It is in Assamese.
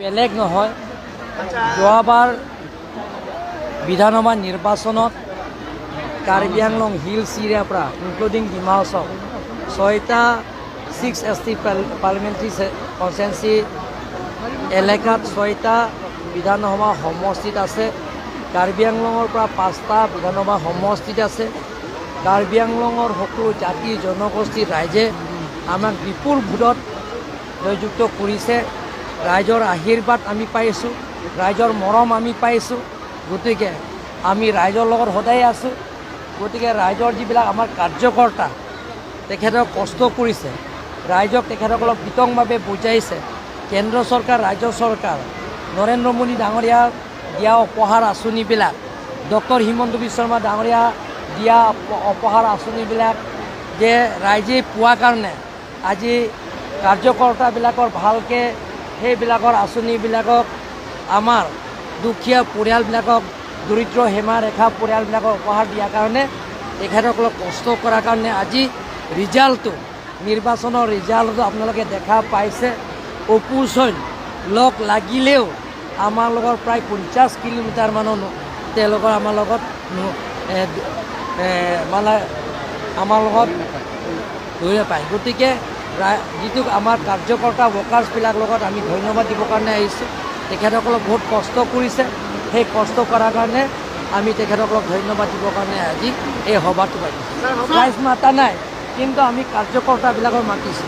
বেলেগ নহয় যোৱাবাৰ বিধানসভা নিৰ্বাচনত কাৰ্বি আংলং হিলছ এৰিয়াৰ পৰা ইনক্লুডিং ডিমা হাছাও 6টা 6 ST পাৰ্লিমেণ্টাৰী কনষ্টিটুৱেঞ্চি এলেকাত 6টা বিধানসভা সমষ্টিত আছে। কাৰ্বি আংলঙৰ পৰা 5টা বিধানসভা সমষ্টিত আছে। কাৰ্বি আংলঙৰ সকলো জাতি জনগোষ্ঠীৰ ৰাইজে আমাক বিপুল ভোটত জয়যুক্ত কৰিছে। ৰাইজৰ আশীৰ্বাদ আমি পাইছোঁ, ৰাইজৰ মৰম আমি পাইছোঁ। গতিকে আমি ৰাইজৰ লগত সদায় আছোঁ। গতিকে ৰাইজৰ যিবিলাক আমাৰ কাৰ্যকৰ্তা তেখেতক কষ্ট কৰিছে, ৰাইজক তেখেতসকলক বিতংভাৱে বুজাইছে। কেন্দ্ৰ চৰকাৰ ৰাজ্য চৰকাৰ নৰেন্দ্ৰ মোদী ডাঙৰীয়া দিয়া উপহাৰ আঁচনিবিলাক, ডক্টৰ হিমন্ত বিশ্ব শৰ্মা ডাঙৰীয়া দিয়া উপহাৰ আঁচনিবিলাক যে ৰাইজে পোৱাৰ কাৰণে আজি কাৰ্যকৰ্তাবিলাকৰ ভালকৈ সেইবিলাকৰ আঁচনিবিলাকক আমাৰ দুখীয়া পৰিয়ালবিলাকক দৰিদ্ৰ সীমাৰেখা পৰিয়ালবিলাকক উপহাৰ দিয়াৰ কাৰণে তেখেতসকলক কষ্ট কৰাৰ কাৰণে আজি ৰিজাল্টটো নিৰ্বাচনৰ ৰিজাল্টটো আপোনালোকে দেখা পাইছে। অপোজিশ্যন লগ লাগিলেও আমাৰ লগত প্ৰায় 50 কিলোমিটাৰ মানৰ তেওঁলোকৰ আমাৰ লগত ধৰি নাপায়। গতিকে যিটো আমাৰ কাৰ্যকৰ্তা ৱৰ্কাৰ্ছবিলাক লগত আমি ধন্যবাদ দিবৰ কাৰণে আহিছোঁ। তেখেতসকলক বহুত কষ্ট কৰিছে, সেই কষ্ট কৰাৰ কাৰণে আমি তেখেতসকলক ধন্যবাদ দিবৰ কাৰণে আজি এই সভাটো পাতিছোঁ। ৰাইজ মাতা নাই, কিন্তু আমি কাৰ্যকৰ্তাবিলাকক মাতিছোঁ।